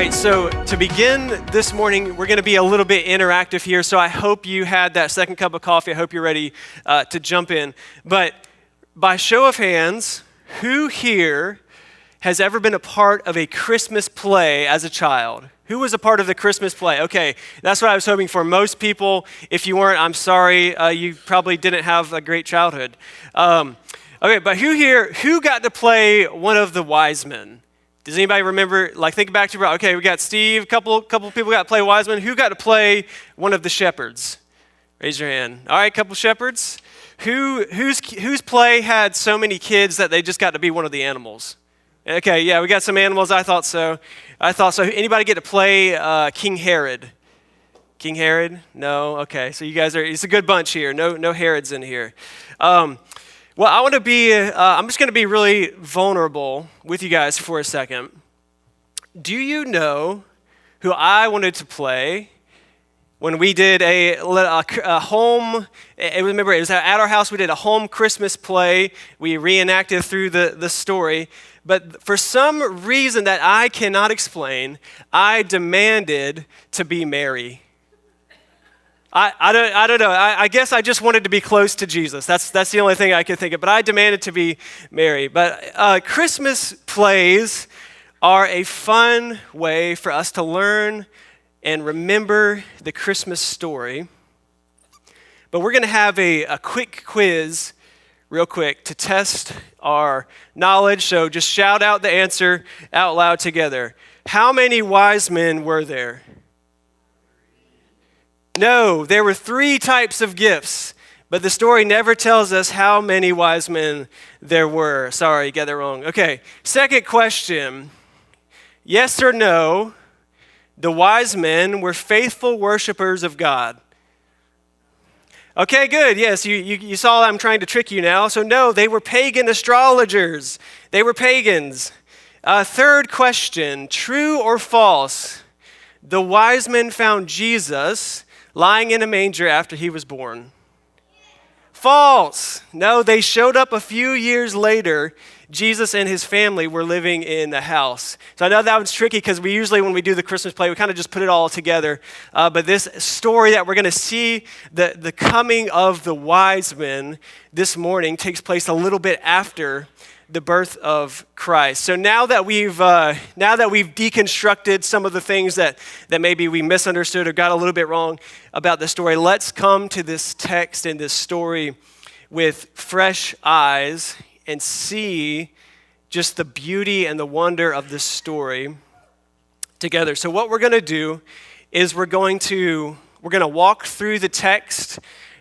right, so to begin this morning, we're going to be a little bit interactive here. So I hope you had that second cup of coffee. I hope you're ready to jump in. But by show of hands, who here has ever been a part of a Christmas play as a child? Who was a part of the Christmas play? Okay, that's what I was hoping for. Most people, if you weren't, I'm sorry, you probably didn't have a great childhood. Okay, but who got to play one of the wise men? Does anybody remember, think back to, okay, we got Steve, couple people got to play wise men. Who got to play one of the shepherds? Raise your hand. All right, couple shepherds. Whose play had so many kids that they just got to be one of the animals? Okay, yeah, we got some animals. I thought so. Anybody get to play King Herod? King Herod? No? Okay, so you guys it's a good bunch here. No Herods in here. Well, I'm just going to be really vulnerable with you guys for a second. Do you know who I wanted to play when we did a home, remember it was at our house, we did a home Christmas play. We reenacted through the story. But for some reason that I cannot explain, I demanded to be Mary. I don't know. I guess I just wanted to be close to Jesus. That's the only thing I could think of. But I demanded to be Mary. But Christmas plays are a fun way for us to learn and remember the Christmas story. But we're going to have a quick quiz real quick to test our knowledge. So just shout out the answer out loud together. How many wise men were there? No, there were 3 types of gifts, but the story never tells us how many wise men there were. Sorry, you got that wrong. Okay, second question. Yes or no, the wise men were faithful worshipers of God? Okay, good. Yes, you saw I'm trying to trick you now. So no, they were pagan astrologers. They were pagans. Third question, true or false? The wise men found Jesus lying in a manger after he was born. False. No, they showed up a few years later. Jesus and his family were living in the house. So I know that was tricky because we usually, when we do the Christmas play, we kind of just put it all together. But this story that we're going to see, the coming of the wise men this morning, takes place a little bit after the birth of Christ. So now that we've deconstructed some of the things that maybe we misunderstood or got a little bit wrong about the story, let's come to this text and this story with fresh eyes and see just the beauty and the wonder of this story together. So what we're going to do is we're going to walk through the text.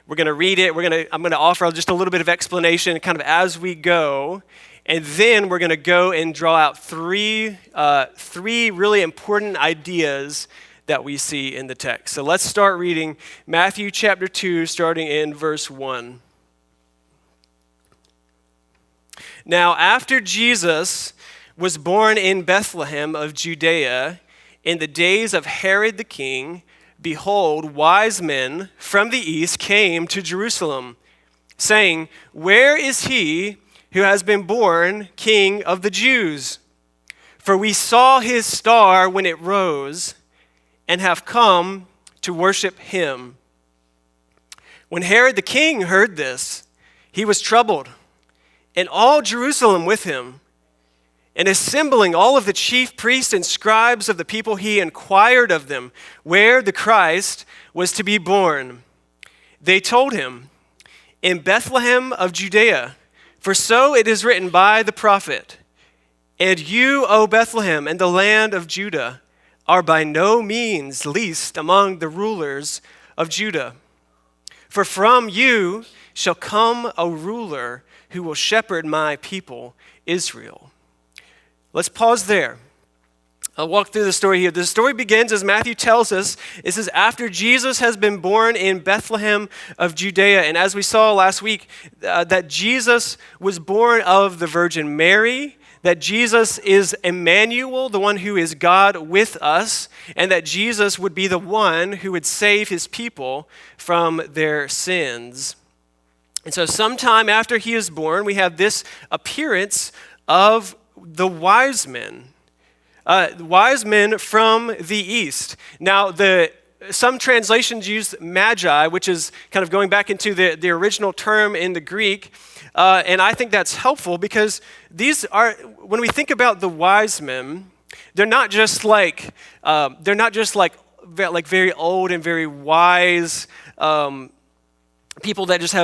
We're going to read it. I'm going to offer just a little bit of explanation kind of as we go. And then we're going to go and draw out three really important ideas that we see in the text. So let's start reading Matthew chapter 2, starting in verse 1. Now, after Jesus was born in Bethlehem of Judea, in the days of Herod the king, behold, wise men from the east came to Jerusalem, saying, "Where is he who has been born King of the Jews? For we saw his star when it rose, and have come to worship him." When Herod the king heard this, he was troubled, and all Jerusalem with him. And assembling all of the chief priests and scribes of the people, he inquired of them where the Christ was to be born. They told him, "In Bethlehem of Judea, for so it is written by the prophet, 'And you, O Bethlehem, and the land of Judah, are by no means least among the rulers of Judah. For from you shall come a ruler who will shepherd my people, Israel.'" Let's pause there. I'll walk through the story here. The story begins, as Matthew tells us, this is after Jesus has been born in Bethlehem of Judea. And as we saw last week, that Jesus was born of the Virgin Mary, that Jesus is Emmanuel, the one who is God with us, and that Jesus would be the one who would save his people from their sins. And so sometime after he is born, we have this appearance of the wise men. Wise men from the east. Now, some translations use magi, which is kind of going back into the original term in the Greek. And I think that's helpful because these are, when we think about the wise men, they're not just like very old and very wise people that just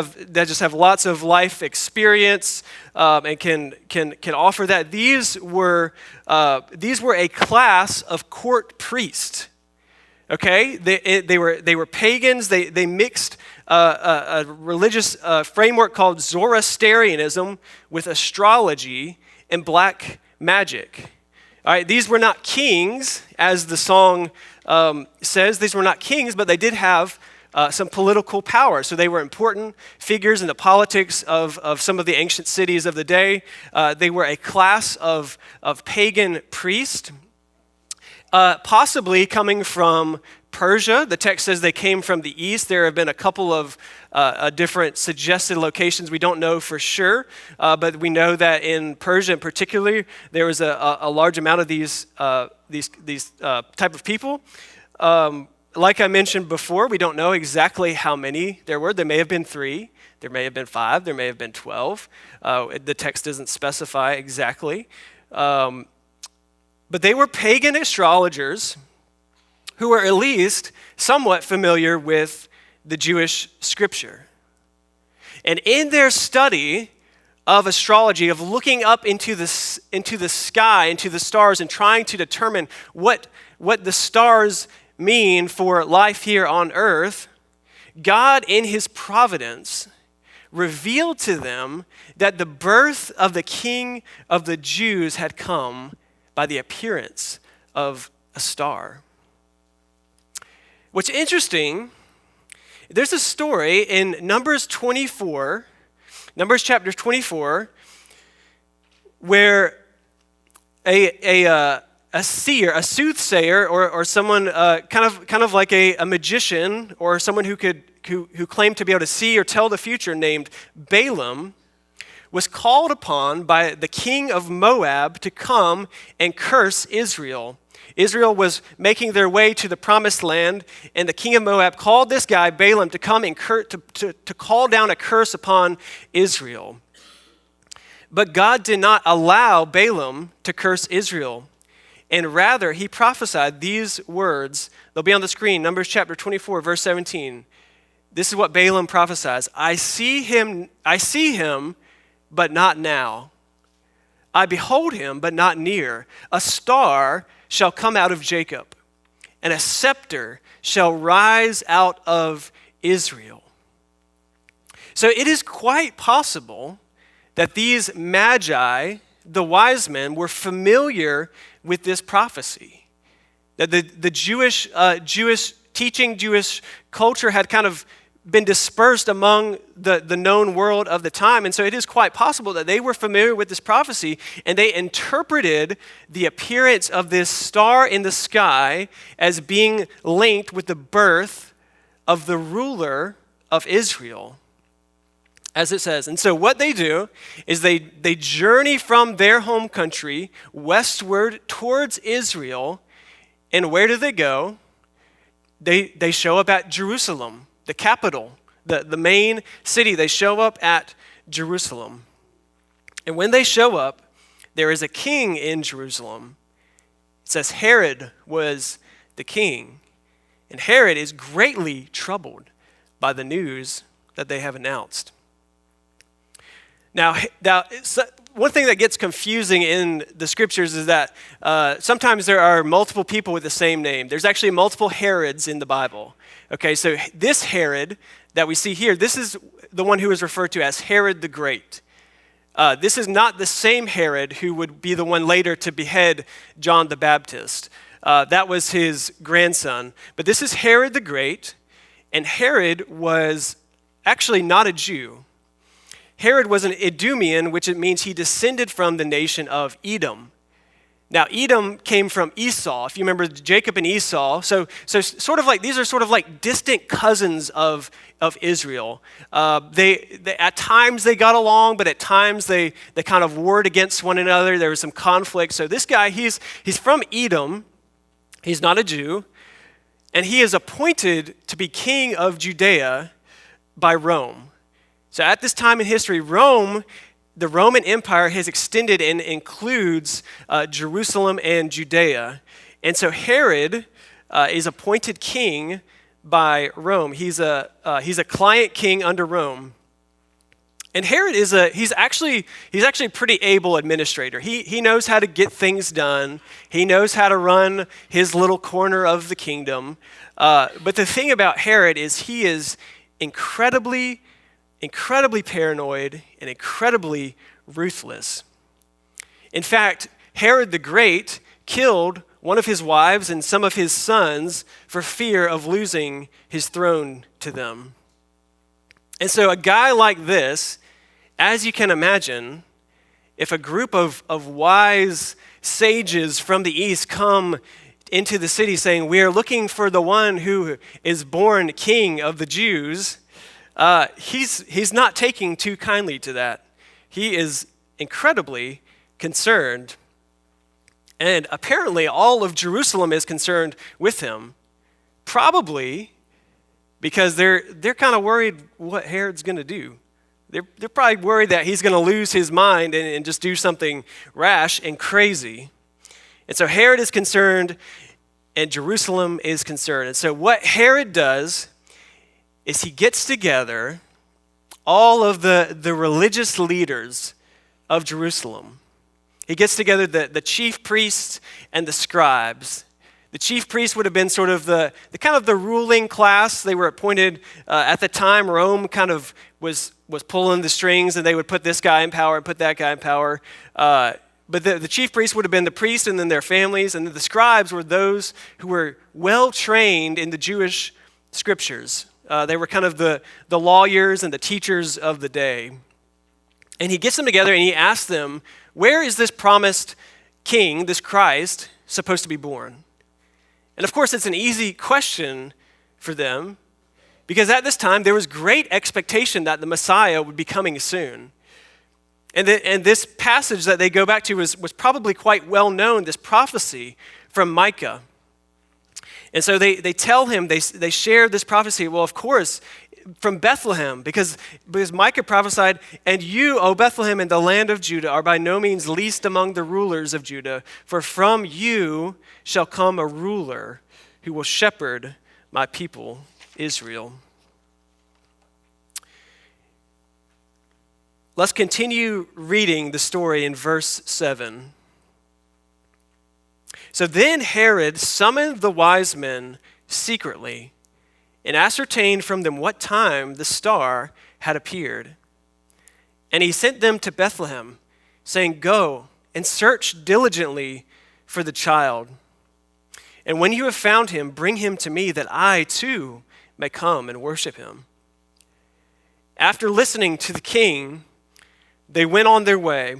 have lots of life experience and can offer that. These were a class of court priests. Okay, they were pagans. They mixed a religious framework called Zoroastrianism with astrology and black magic. All right, these were not kings, as the song says. These were not kings, but they did have some political power. So they were important figures in the politics of some of the ancient cities of the day. They were a class of pagan priests, possibly coming from Persia. The text says they came from the east. There have been a couple of different suggested locations. We don't know for sure, but we know that in Persia in particular, there was a large amount of these type of people. Like I mentioned before, we don't know exactly how many there were. There may have been 3. There may have been 5. There may have been 12. The text doesn't specify exactly. But they were pagan astrologers who were at least somewhat familiar with the Jewish scripture. And in their study of astrology, of looking up into the sky, into the stars, and trying to determine what the stars mean for life here on earth, God in his providence revealed to them that the birth of the King of the Jews had come by the appearance of a star. What's interesting, there's a story in Numbers chapter 24, where a seer, a soothsayer, or someone kind of like a magician, or someone who claimed to be able to see or tell the future, named Balaam, was called upon by the king of Moab to come and curse Israel. Israel was making their way to the promised land, and the king of Moab called this guy, Balaam, to come and to call down a curse upon Israel. But God did not allow Balaam to curse Israel. And rather, he prophesied these words. They'll be on the screen, Numbers chapter 24, verse 17. This is what Balaam prophesies. I see him, but not now. I behold him, but not near. A star shall come out of Jacob, and a scepter shall rise out of Israel. So it is quite possible that these magi, the wise men, were familiar with this prophecy. That the Jewish teaching, Jewish culture had kind of been dispersed among the known world of the time. And so it is quite possible that they were familiar with this prophecy, and they interpreted the appearance of this star in the sky as being linked with the birth of the ruler of Israel, as it says. And so what they do is they journey from their home country westward towards Israel. And where do they go? They show up at Jerusalem, the capital, the main city. They show up at Jerusalem. And when they show up, there is a king in Jerusalem. It says Herod was the king. And Herod is greatly troubled by the news that they have announced. Now, one thing that gets confusing in the scriptures is that sometimes there are multiple people with the same name. There's actually multiple Herods in the Bible. Okay, so this Herod that we see here, this is the one who is referred to as Herod the Great. This is not the same Herod who would be the one later to behead John the Baptist. That was his grandson. But this is Herod the Great, and Herod was actually not a Jew. Herod was an Idumean, which it means he descended from the nation of Edom. Now, Edom came from Esau, if you remember Jacob and Esau. So sort of like, these are sort of like distant cousins of Israel. They at times they got along, but at times they kind of warred against one another. There was some conflict. So this guy, he's from Edom. He's not a Jew. And he is appointed to be king of Judea by Rome. So at this time in history, the Roman Empire has extended and includes Jerusalem and Judea. And so Herod is appointed king by Rome. He's a client king under Rome. And Herod he's actually a pretty able administrator. He knows how to get things done. He knows how to run his little corner of the kingdom. But the thing about Herod is he is incredibly paranoid and incredibly ruthless. In fact, Herod the Great killed one of his wives and some of his sons for fear of losing his throne to them. And so a guy like this, as you can imagine, if a group of wise sages from the east come into the city saying, "We are looking for the one who is born king of the Jews," he's not taking too kindly to that. He is incredibly concerned. And apparently all of Jerusalem is concerned with him. Probably because they're kind of worried what Herod's going to do. They're probably worried that he's going to lose his mind and just do something rash and crazy. And so Herod is concerned and Jerusalem is concerned. And so what Herod does is he gets together all of the religious leaders of Jerusalem. He gets together the chief priests and the scribes. The chief priests would have been sort of the kind of the ruling class. They were appointed at the time. Rome kind of was pulling the strings, and they would put this guy in power and put that guy in power. But the chief priests would have been the priests and then their families, and then the scribes were those who were well trained in the Jewish scriptures. They were kind of the lawyers and the teachers of the day. And he gets them together and he asks them, where is this promised king, this Christ, supposed to be born? And of course, it's an easy question for them because at this time, there was great expectation that the Messiah would be coming soon. And this passage that they go back to was probably quite well known, this prophecy from Micah. And so they tell him, they share this prophecy. Well, of course, from Bethlehem, because Micah prophesied, and you, O Bethlehem, in the land of Judah, are by no means least among the rulers of Judah, for from you shall come a ruler who will shepherd my people, Israel. Let's continue reading the story in verse 7. So then Herod summoned the wise men secretly and ascertained from them what time the star had appeared. And he sent them to Bethlehem, saying, "Go and search diligently for the child. And when you have found him, bring him to me, that I too may come and worship him." After listening to the king, they went on their way.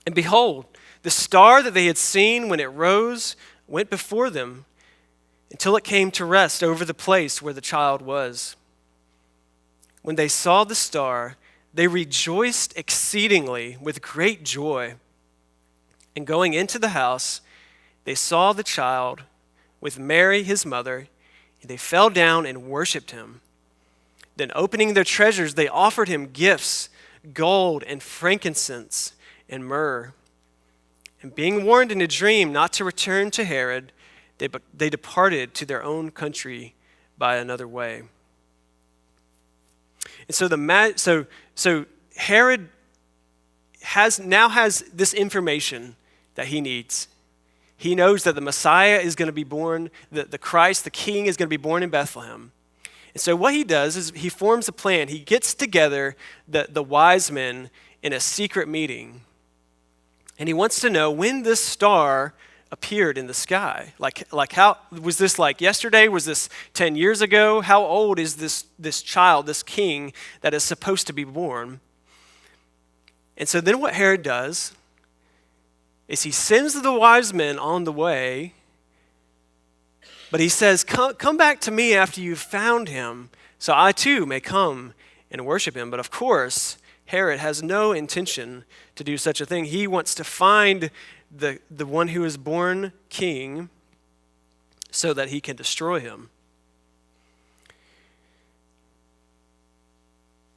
And behold, the star that they had seen when it rose went before them until it came to rest over the place where the child was. When they saw the star, they rejoiced exceedingly with great joy. And going into the house, they saw the child with Mary his mother, and they fell down and worshiped him. Then opening their treasures, they offered him gifts, gold and frankincense and myrrh. And being warned in a dream not to return to Herod, they departed to their own country by another way. And so Herod now has this information that he needs. He knows that the Messiah is going to be born, the Christ, the King, is going to be born in Bethlehem. And so what he does is he forms a plan. He gets together the wise men in a secret meeting. And he wants to know when this star appeared in the sky. Like how was this, like yesterday? Was this 10 years ago? How old is this child, this king that is supposed to be born? And so then what Herod does is he sends the wise men on the way, but he says, come back to me after you've found him, so I too may come and worship him. But of course, Herod has no intention to do such a thing. He wants to find the one who is born king so that he can destroy him.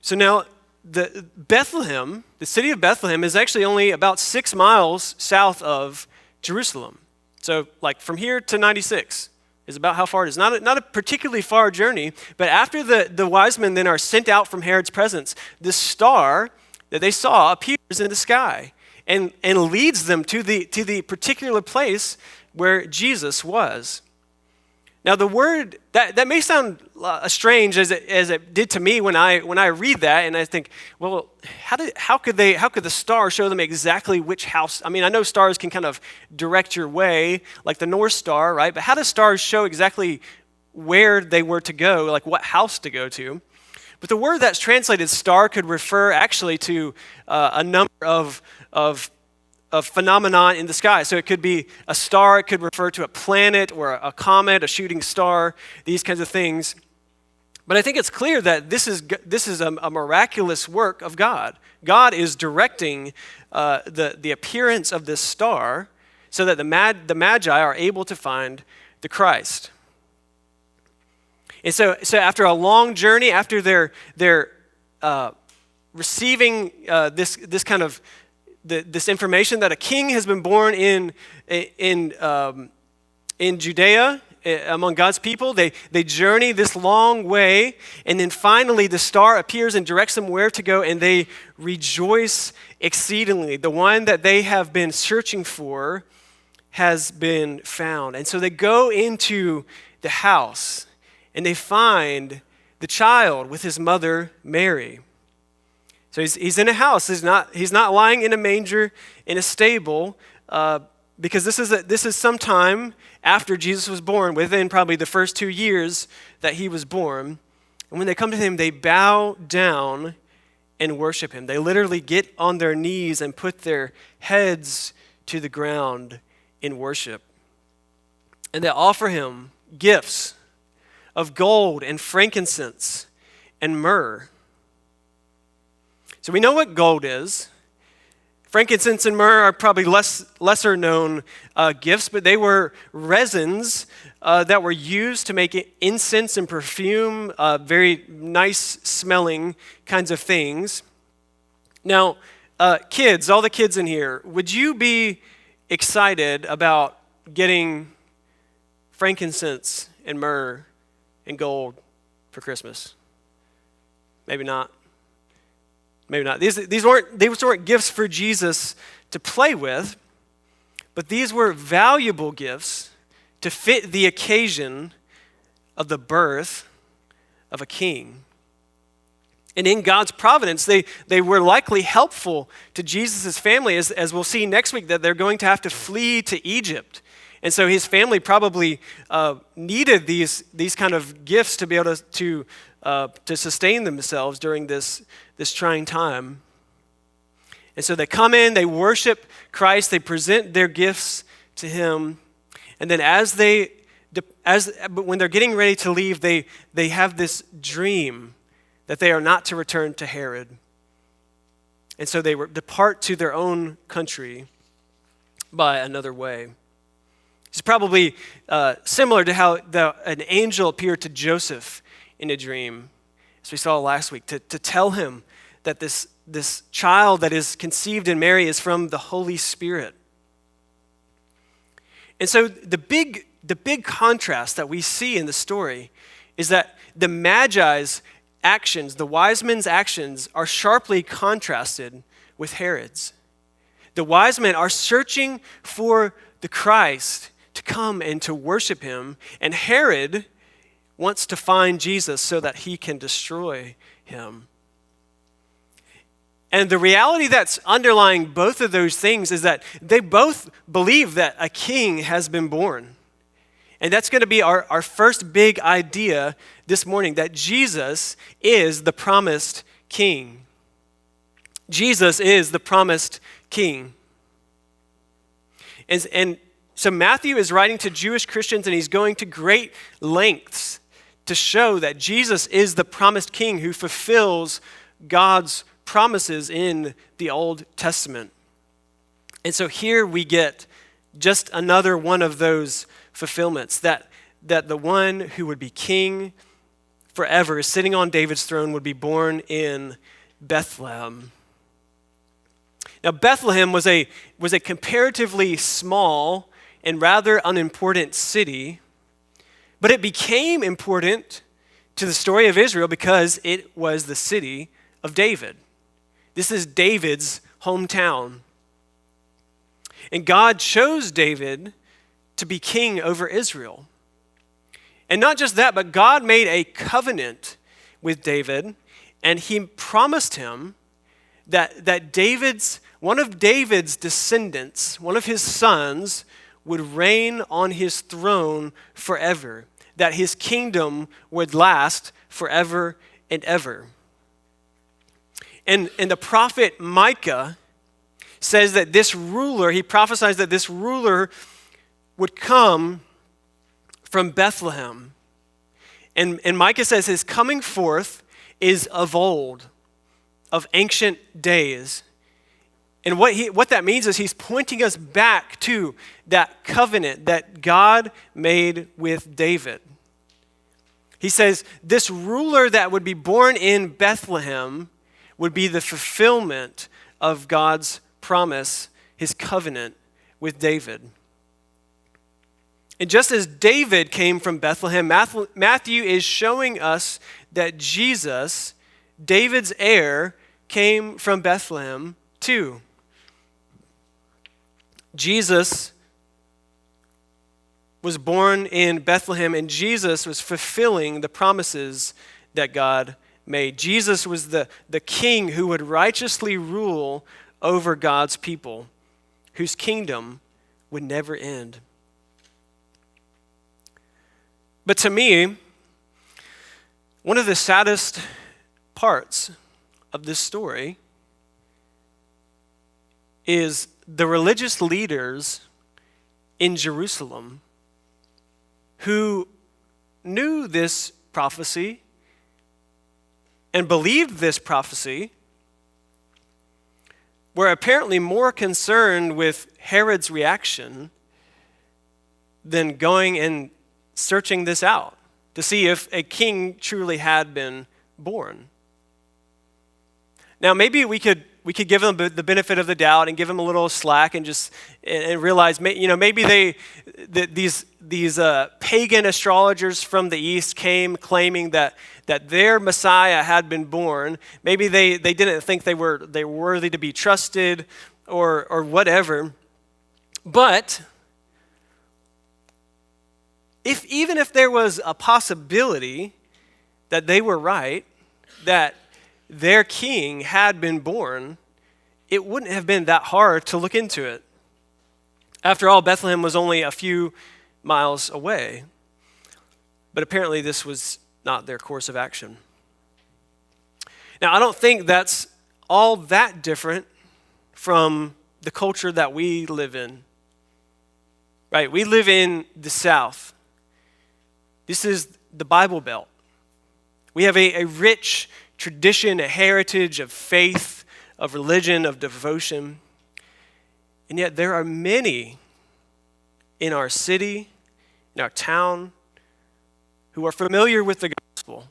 So now, Bethlehem, the city of Bethlehem, is actually only about 6 miles south of Jerusalem. So like from here to 96 is about how far it is. Not a particularly far journey, but after the wise men then are sent out from Herod's presence, this star that they saw appears in the sky and leads them to the particular place where Jesus was. Now the word, that may sound strange as it did to me when I read that, and I think, well, how could the star show them exactly which house? I mean, I know stars can kind of direct your way, like the North Star, right? But how do stars show exactly where they were to go, like what house to go to? But the word that's translated star could refer actually to a number of phenomenon in the sky. So it could be a star, it could refer to a planet or a comet, a shooting star, these kinds of things. But I think it's clear that this is a miraculous work of God. God is directing the appearance of this star so that the Magi are able to find the Christ. And so after a long journey, after they're receiving this kind of this information that a king has been born in Judea among God's people, they journey this long way, and then finally the star appears and directs them where to go, and they rejoice exceedingly. The one that they have been searching for has been found. And so they go into the house, and they find the child with his mother Mary. So he's in a house. He's not lying in a manger in a stable, because this is some time after Jesus was born, within probably the first 2 years that he was born. And when they come to him, they bow down and worship him. They literally get on their knees and put their heads to the ground in worship. And they offer him gifts of gold and frankincense and myrrh. So we know what gold is. Frankincense and myrrh are probably lesser known gifts, but they were resins that were used to make incense and perfume, very nice smelling kinds of things. Now, kids, all the kids in here, would you be excited about getting frankincense and myrrh and gold for Christmas? Maybe not. Maybe not. These weren't gifts for Jesus to play with, but these were valuable gifts to fit the occasion of the birth of a king. And in God's providence, they were likely helpful to Jesus' family, as we'll see next week, that they're going to have to flee to Egypt. And so his family probably needed these kind of gifts to be able to sustain themselves during this trying time. And so they come in, they worship Christ, they present their gifts to him, and then when they're getting ready to leave, they have this dream that they are not to return to Herod. And so they depart to their own country by another way. It's probably similar to how an angel appeared to Joseph in a dream, as we saw last week, to tell him that this child that is conceived in Mary is from the Holy Spirit. And so the big contrast that we see in the story is that the Magi's actions, the wise men's actions, are sharply contrasted with Herod's. The wise men are searching for the Christ to come and to worship him, and Herod wants to find Jesus so that he can destroy him. And the reality that's underlying both of those things is that they both believe that a king has been born. And that's going to be our first big idea this morning, that Jesus is the promised king. Jesus is the promised king. And so Matthew is writing to Jewish Christians, and he's going to great lengths to show that Jesus is the promised king who fulfills God's promises in the Old Testament. And so here we get just another one of those fulfillments, that the one who would be king forever, sitting on David's throne, would be born in Bethlehem. Now, Bethlehem was a comparatively small and rather unimportant city, but it became important to the story of Israel because it was the city of David. This is David's hometown. And God chose David to be king over Israel. And not just that, but God made a covenant with David, and he promised him that one of David's descendants, one of his sons, would reign on his throne forever, that his kingdom would last forever and ever. And the prophet Micah says that he prophesies that this ruler would come from Bethlehem. And Micah says his coming forth is of old, of ancient days. And what that means is he's pointing us back to that covenant that God made with David. He says this ruler that would be born in Bethlehem would be the fulfillment of God's promise, his covenant with David. And just as David came from Bethlehem, Matthew is showing us that Jesus, David's heir, came from Bethlehem too. Jesus was born in Bethlehem, and Jesus was fulfilling the promises that God made. Jesus was the king who would righteously rule over God's people, whose kingdom would never end. But to me, one of the saddest parts of this story is the religious leaders in Jerusalem who knew this prophecy and believed this prophecy were apparently more concerned with Herod's reaction than going and searching this out to see if a king truly had been born. Now, maybe we could give them the benefit of the doubt and give them a little slack and just and realize, maybe these pagan astrologers from the east came claiming that their Messiah had been born. Maybe they didn't think they were worthy to be trusted or whatever. But even if there was a possibility that they were right, that their king had been born, it wouldn't have been that hard to look into it. After all, Bethlehem was only a few miles away. But apparently this was not their course of action. Now, I don't think that's all that different from the culture that we live in. Right? We live in the South. This is the Bible Belt. We have a rich tradition, a heritage of faith, of religion, of devotion. And yet there are many in our city, in our town, who are familiar with the gospel.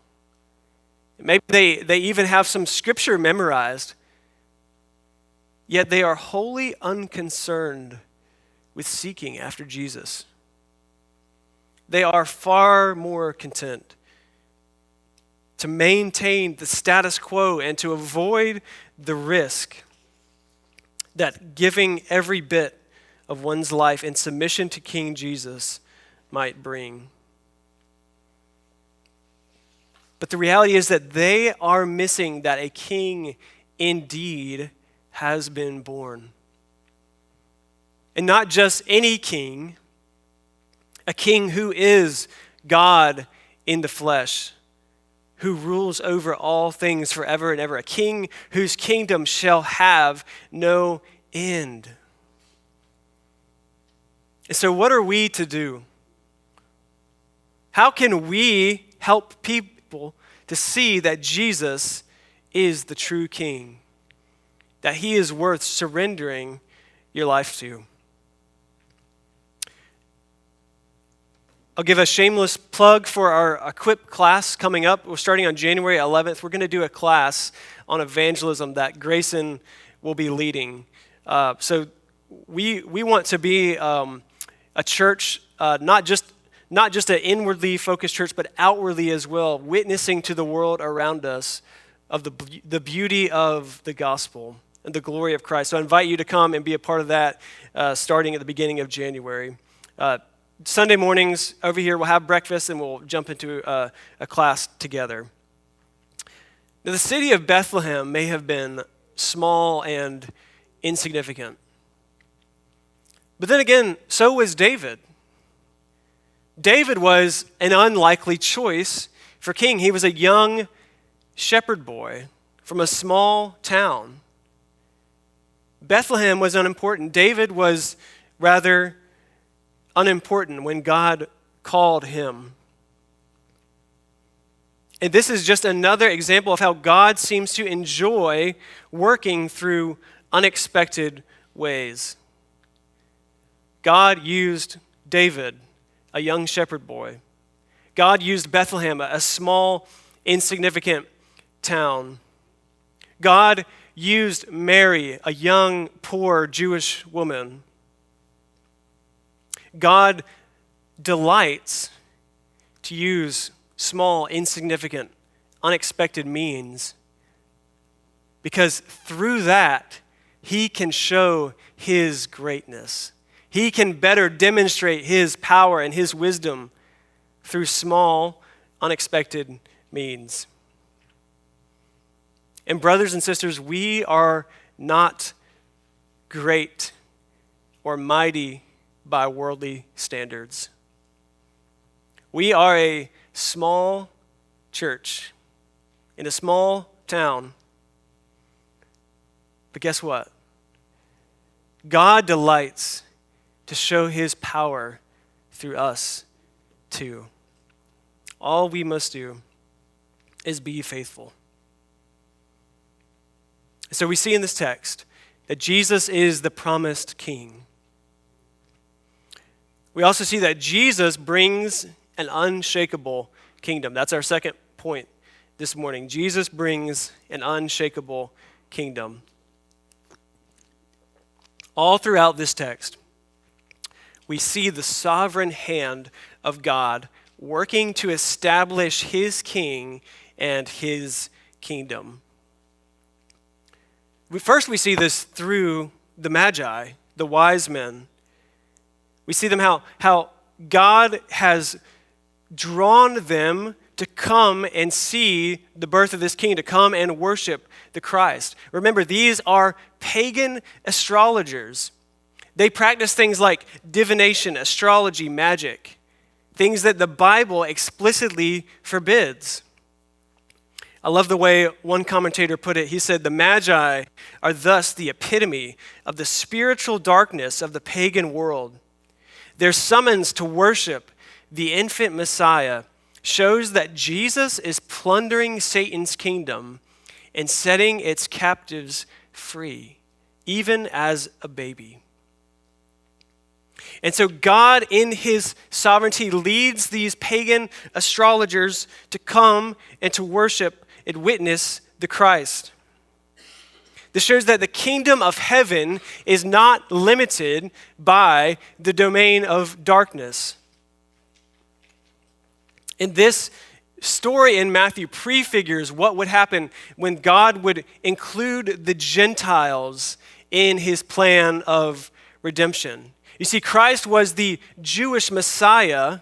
Maybe they even have some scripture memorized, yet they are wholly unconcerned with seeking after Jesus. They are far more content to maintain the status quo and to avoid the risk that giving every bit of one's life in submission to King Jesus might bring. But the reality is that they are missing that a king indeed has been born. And not just any king, a king who is God in the flesh, who rules over all things forever and ever, a king whose kingdom shall have no end. So what are we to do? How can we help people to see that Jesus is the true King, that he is worth surrendering your life to? I'll give a shameless plug for our Equip class coming up. We're starting on January 11th. We're going to do a class on evangelism that Grayson will be leading. So we want to be a church, not just an inwardly focused church, but outwardly as well, witnessing to the world around us of the beauty of the gospel and the glory of Christ. So I invite you to come and be a part of that starting at the beginning of January. Sunday mornings over here, we'll have breakfast and we'll jump into a class together. Now, the city of Bethlehem may have been small and insignificant. But then again, so was David. David was an unlikely choice for king. He was a young shepherd boy from a small town. Bethlehem was unimportant. David was rather unimportant when God called him. And this is just another example of how God seems to enjoy working through unexpected ways. God used David, a young shepherd boy. God used Bethlehem, a small, insignificant town. God used Mary, a young, poor Jewish woman. God delights to use small, insignificant, unexpected means because through that, he can show his greatness. He can better demonstrate his power and his wisdom through small, unexpected means. And brothers and sisters, we are not great or mighty by worldly standards. We are a small church in a small town. But guess what? God delights to show his power through us too. All we must do is be faithful. So we see in this text that Jesus is the promised king. We also see that Jesus brings an unshakable kingdom. That's our second point this morning. Jesus brings an unshakable kingdom. All throughout this text, we see the sovereign hand of God working to establish his king and his kingdom. First, we see this through the Magi, the wise men. We see them how God has drawn them to come and see the birth of this king, to come and worship the Christ. Remember, these are pagan astrologers. They practice things like divination, astrology, magic, things that the Bible explicitly forbids. I love the way one commentator put it. He said, the Magi are thus the epitome of the spiritual darkness of the pagan world. Their summons to worship the infant Messiah shows that Jesus is plundering Satan's kingdom and setting its captives free, even as a baby. And so God, in his sovereignty, leads these pagan astrologers to come and to worship and witness the Christ. This shows that the kingdom of heaven is not limited by the domain of darkness. And this story in Matthew prefigures what would happen when God would include the Gentiles in his plan of redemption. You see, Christ was the Jewish Messiah,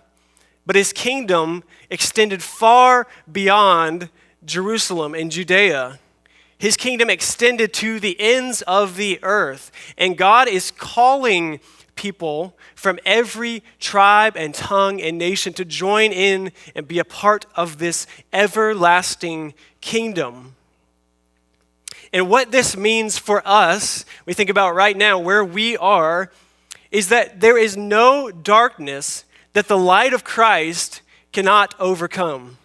but his kingdom extended far beyond Jerusalem and Judea. His kingdom extended to the ends of the earth, and God is calling people from every tribe and tongue and nation to join in and be a part of this everlasting kingdom. And what this means for us, we think about right now where we are, is that there is no darkness that the light of Christ cannot overcome.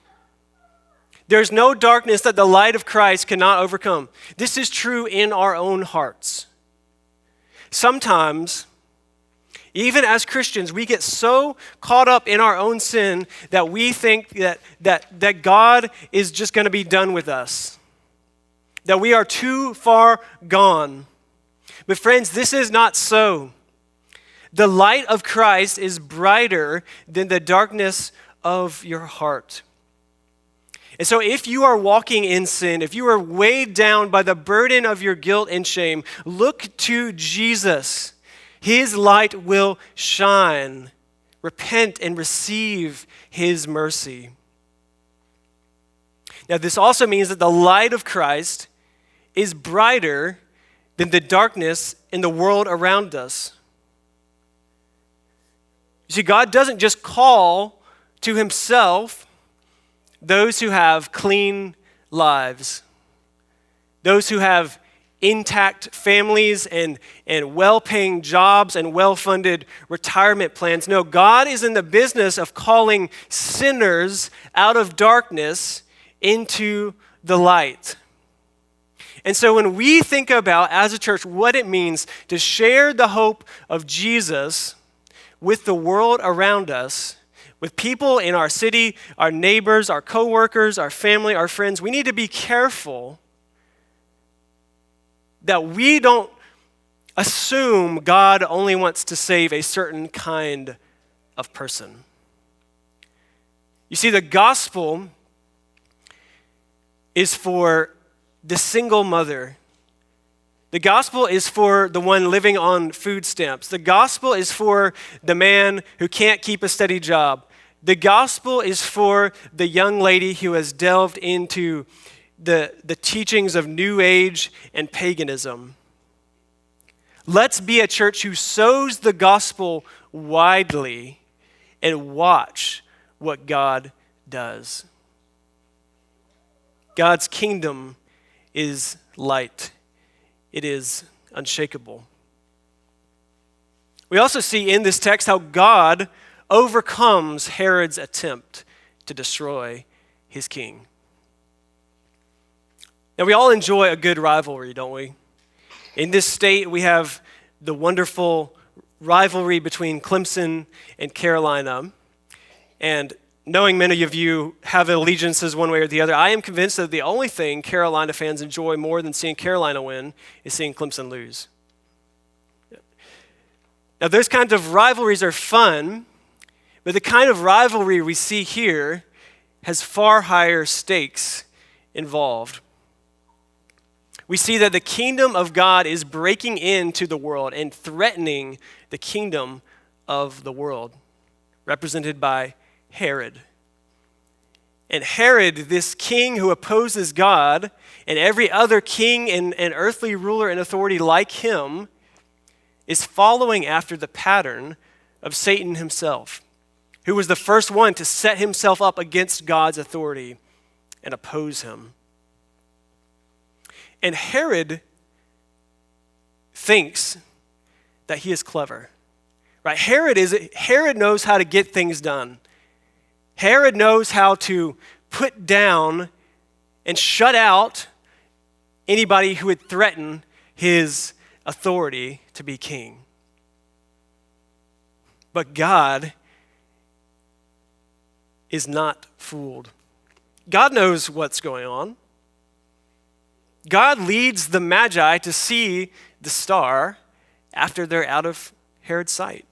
There's no darkness that the light of Christ cannot overcome. This is true in our own hearts. Sometimes, even as Christians, we get so caught up in our own sin that we think that God is just going to be done with us, that we are too far gone. But friends, this is not so. The light of Christ is brighter than the darkness of your heart. And so if you are walking in sin, if you are weighed down by the burden of your guilt and shame, look to Jesus. His light will shine. Repent and receive his mercy. Now, this also means that the light of Christ is brighter than the darkness in the world around us. You see, God doesn't just call to himself those who have clean lives, those who have intact families and well-paying jobs and well-funded retirement plans. No, God is in the business of calling sinners out of darkness into the light. And so when we think about, as a church, what it means to share the hope of Jesus with the world around us, with people in our city, our neighbors, our coworkers, our family, our friends, we need to be careful that we don't assume God only wants to save a certain kind of person. You see, the gospel is for the single mother. The gospel is for the one living on food stamps. The gospel is for the man who can't keep a steady job. The gospel is for the young lady who has delved into the teachings of New Age and paganism. Let's be a church who sows the gospel widely and watch what God does. God's kingdom is light. It is unshakable. We also see in this text how God overcomes Herod's attempt to destroy his king. Now, we all enjoy a good rivalry, don't we? In this state, we have the wonderful rivalry between Clemson and Carolina. And knowing many of you have allegiances one way or the other, I am convinced that the only thing Carolina fans enjoy more than seeing Carolina win is seeing Clemson lose. Now, those kinds of rivalries are fun, but the kind of rivalry we see here has far higher stakes involved. We see that the kingdom of God is breaking into the world and threatening the kingdom of the world, represented by Herod. And Herod, this king who opposes God, and every other king and earthly ruler and authority like him, is following after the pattern of Satan himself, who was the first one to set himself up against God's authority and oppose him. And Herod thinks that he is clever, right? Herod knows how to get things done. Herod knows how to put down and shut out anybody who would threaten his authority to be king. But God is not fooled. God knows what's going on. God leads the Magi to see the star after they're out of Herod's sight.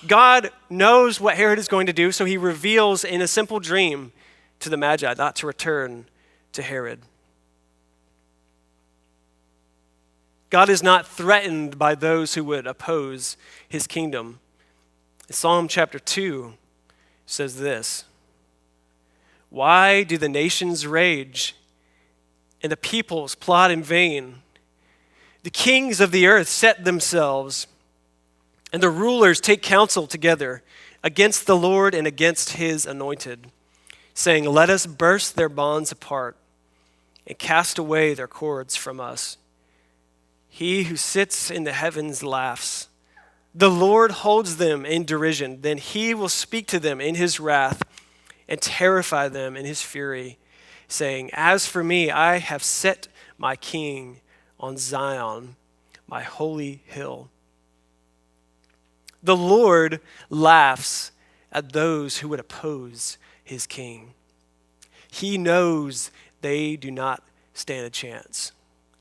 God knows what Herod is going to do, so he reveals in a simple dream to the Magi not to return to Herod. God is not threatened by those who would oppose his kingdom. Psalm chapter 2 says this: "Why do the nations rage and the peoples plot in vain? The kings of the earth set themselves, and the rulers take counsel together against the Lord and against his anointed, saying, 'Let us burst their bonds apart and cast away their cords from us.' He who sits in the heavens laughs. The Lord holds them in derision. Then he will speak to them in his wrath and terrify them in his fury, saying, As for me, I have set my king on Zion, my holy hill. The Lord laughs at those who would oppose his king. He knows they do not stand a chance.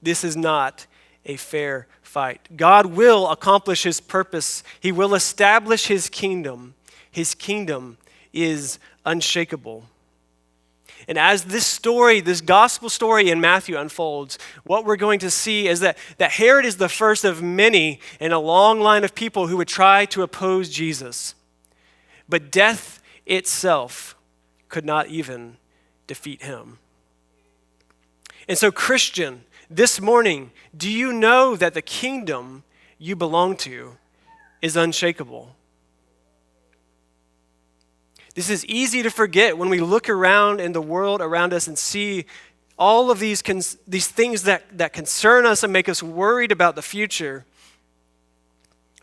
This is not a fair fight. God will accomplish his purpose. He will establish his kingdom. His kingdom is unshakable. And as this story, this gospel story in Matthew unfolds, what we're going to see is that Herod is the first of many in a long line of people who would try to oppose Jesus. But death itself could not even defeat him. And so, Christian, this morning, do you know that the kingdom you belong to is unshakable? This is easy to forget when we look around in the world around us and see all of these things that concern us and make us worried about the future.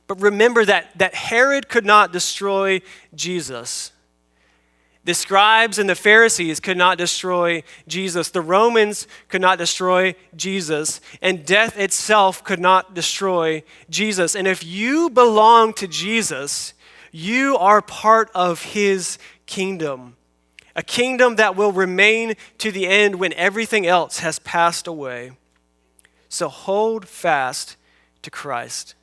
But remember that Herod could not destroy Jesus. The scribes and the Pharisees could not destroy Jesus. The Romans could not destroy Jesus. And death itself could not destroy Jesus. And if you belong to Jesus, you are part of his kingdom, a kingdom that will remain to the end when everything else has passed away. So hold fast to Christ,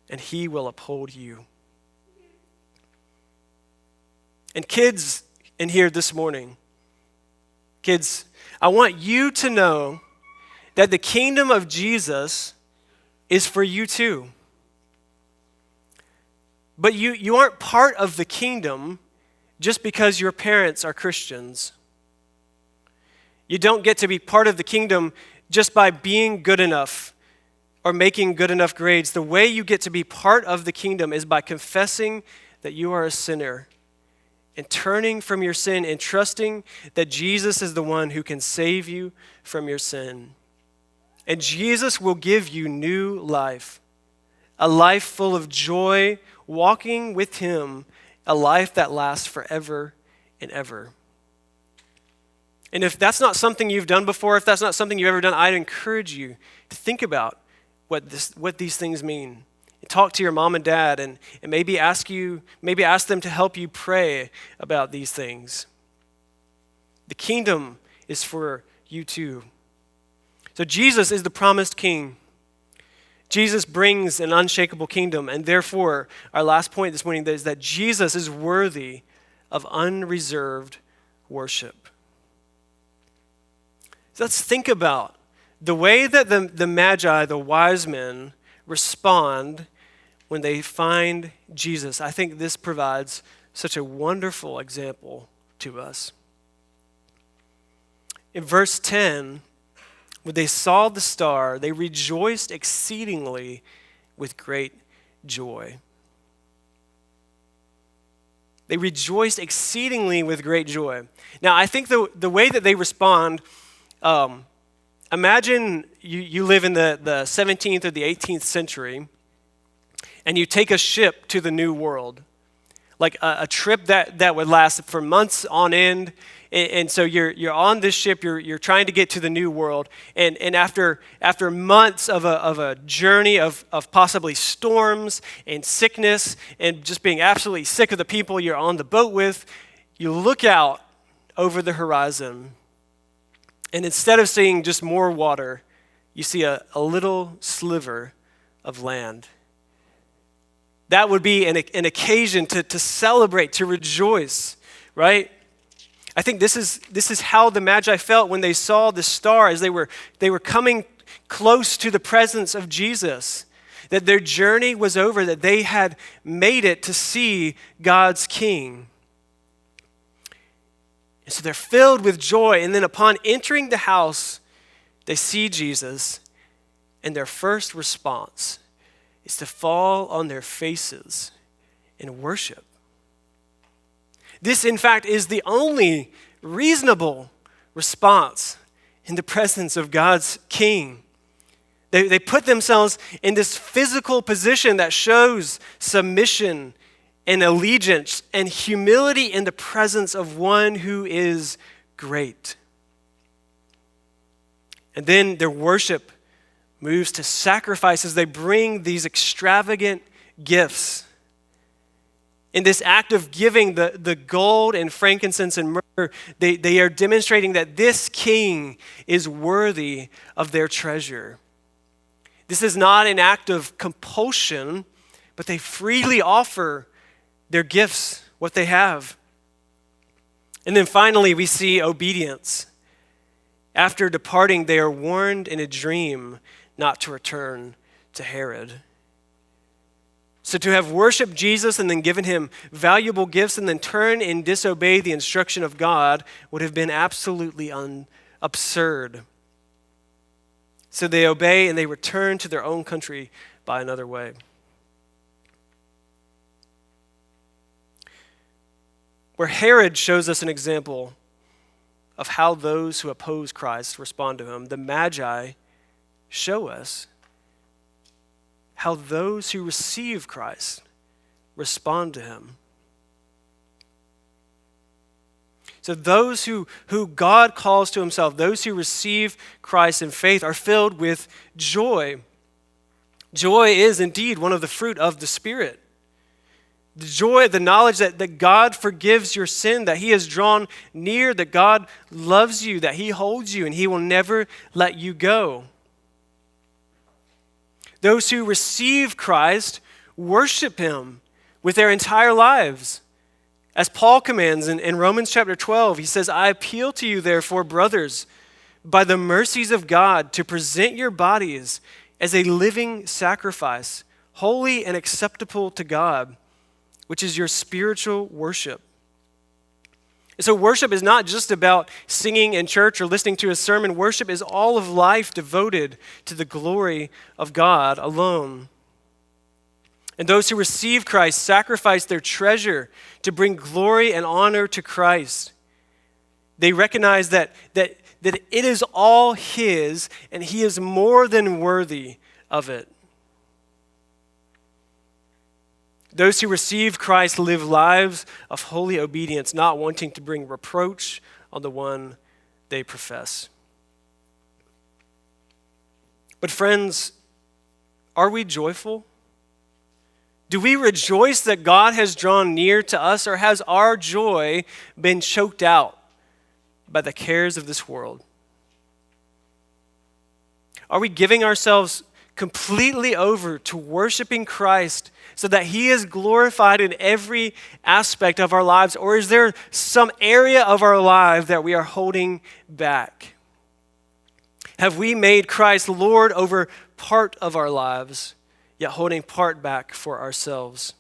and he will uphold you. And kids in here this morning, kids, I want you to know that the kingdom of Jesus is for you too. But you aren't part of the kingdom just because your parents are Christians. You don't get to be part of the kingdom just by being good enough or making good enough grades. The way you get to be part of the kingdom is by confessing that you are a sinner and turning from your sin and trusting that Jesus is the one who can save you from your sin. And Jesus will give you new life, a life full of joy, walking with him, a life that lasts forever and ever. And if that's not something you've done before, if that's not something you've ever done, I'd encourage you to think about what these things mean. Talk to your mom and dad and maybe ask them to help you pray about these things. The kingdom is for you too. So Jesus is the promised king. Jesus brings an unshakable kingdom, and therefore, our last point this morning is that Jesus is worthy of unreserved worship. So let's think about the way that the Magi, the wise men, respond when they find Jesus. I think this provides such a wonderful example to us. In verse 10, when they saw the star, they rejoiced exceedingly with great joy. They rejoiced exceedingly with great joy. Now, I think the way that they respond, imagine you live in the 17th or the 18th century, and you take a ship to the New World, like a trip that would last for months on end. And so you're on this ship, you're trying to get to the New World, and after months of a journey of possibly storms and sickness and just being absolutely sick of the people you're on the boat with, you look out over the horizon, and instead of seeing just more water, you see a little sliver of land. That would be an occasion to celebrate, to rejoice, right? I think this is how the Magi felt when they saw the star as they were coming close to the presence of Jesus, that their journey was over, that they had made it to see God's King. And so they're filled with joy, and then upon entering the house, they see Jesus, and their first response is to fall on their faces in worship. This, in fact, is the only reasonable response in the presence of God's King. They put themselves in this physical position that shows submission and allegiance and humility in the presence of one who is great. And then their worship moves to sacrifices. They bring these extravagant gifts. In this act of giving the gold and frankincense and myrrh, they are demonstrating that this king is worthy of their treasure. This is not an act of compulsion, but they freely offer their gifts, what they have. And then finally, we see obedience. After departing, they are warned in a dream not to return to Herod. So to have worshiped Jesus and then given him valuable gifts and then turn and disobey the instruction of God would have been absolutely absurd. So they obey and they return to their own country by another way. Where Herod shows us an example of how those who oppose Christ respond to him, the Magi show us how those who receive Christ respond to him. So those who God calls to himself, those who receive Christ in faith, are filled with joy. Joy is indeed one of the fruit of the Spirit. The joy, the knowledge that God forgives your sin, that he has drawn near, that God loves you, that he holds you, and he will never let you go. Those who receive Christ worship him with their entire lives. As Paul commands in Romans chapter 12, he says, I appeal to you, therefore, brothers, by the mercies of God, to present your bodies as a living sacrifice, holy and acceptable to God, which is your spiritual worship. And so worship is not just about singing in church or listening to a sermon. Worship is all of life devoted to the glory of God alone. And those who receive Christ sacrifice their treasure to bring glory and honor to Christ. They recognize that it is all his, and he is more than worthy of it. Those who receive Christ live lives of holy obedience, not wanting to bring reproach on the one they profess. But friends, are we joyful? Do we rejoice that God has drawn near to us, or has our joy been choked out by the cares of this world? Are we giving ourselves completely over to worshiping Christ so that he is glorified in every aspect of our lives? Or is there some area of our life that we are holding back? Have we made Christ Lord over part of our lives, yet holding part back for ourselves?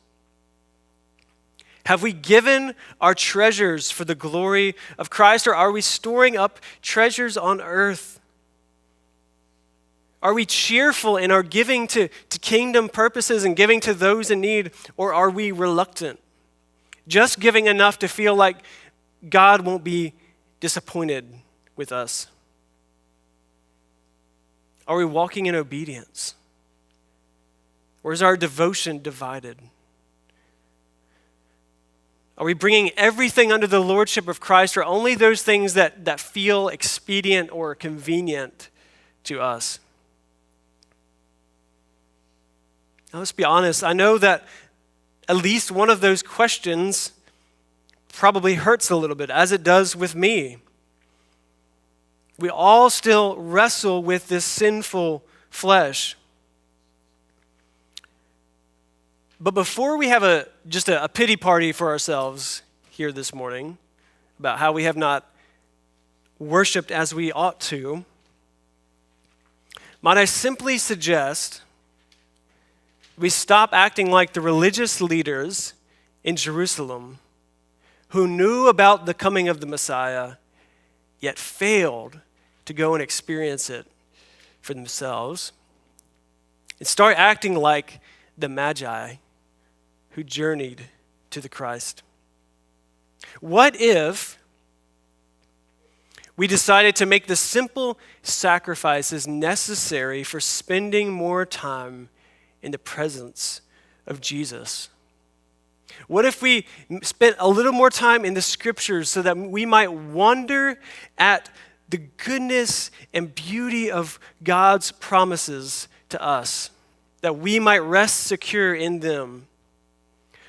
Have we given our treasures for the glory of Christ, or are we storing up treasures on earth? Are we cheerful in our giving to kingdom purposes and giving to those in need, or are we reluctant? Just giving enough to feel like God won't be disappointed with us? Are we walking in obedience? Or is our devotion divided? Are we bringing everything under the lordship of Christ, or only those things that feel expedient or convenient to us? Now, let's be honest. I know that at least one of those questions probably hurts a little bit, as it does with me. We all still wrestle with this sinful flesh. But before we have just a pity party for ourselves here this morning about how we have not worshiped as we ought to, might I simply suggest we stop acting like the religious leaders in Jerusalem who knew about the coming of the Messiah, yet failed to go and experience it for themselves, and start acting like the Magi who journeyed to the Christ. What if we decided to make the simple sacrifices necessary for spending more time in the presence of Jesus? What if we spent a little more time in the scriptures so that we might wonder at the goodness and beauty of God's promises to us, that we might rest secure in them?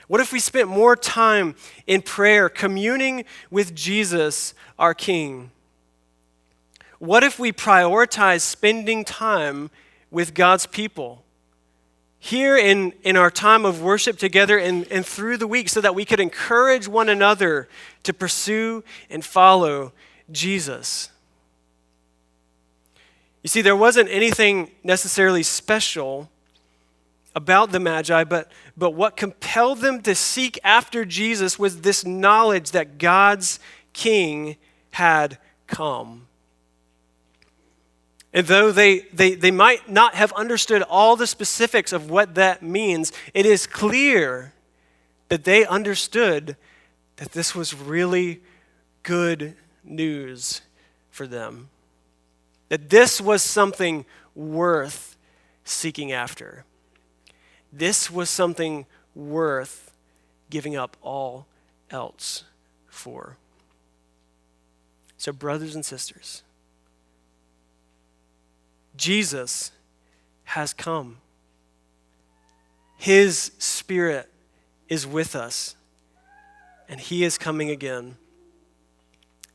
What if we spent more time in prayer, communing with Jesus, our King? What if we prioritize spending time with God's people here in our time of worship together and through the week, so that we could encourage one another to pursue and follow Jesus? You see, there wasn't anything necessarily special about the Magi, but what compelled them to seek after Jesus was this knowledge that God's King had come. And though they might not have understood all the specifics of what that means, it is clear that they understood that this was really good news for them. That this was something worth seeking after. This was something worth giving up all else for. So, brothers and sisters, Jesus has come. His Spirit is with us, and He is coming again.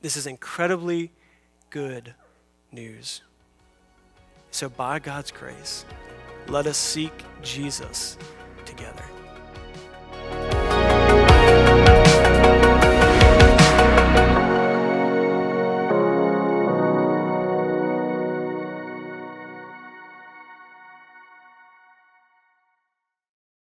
This is incredibly good news. So by God's grace, let us seek Jesus together.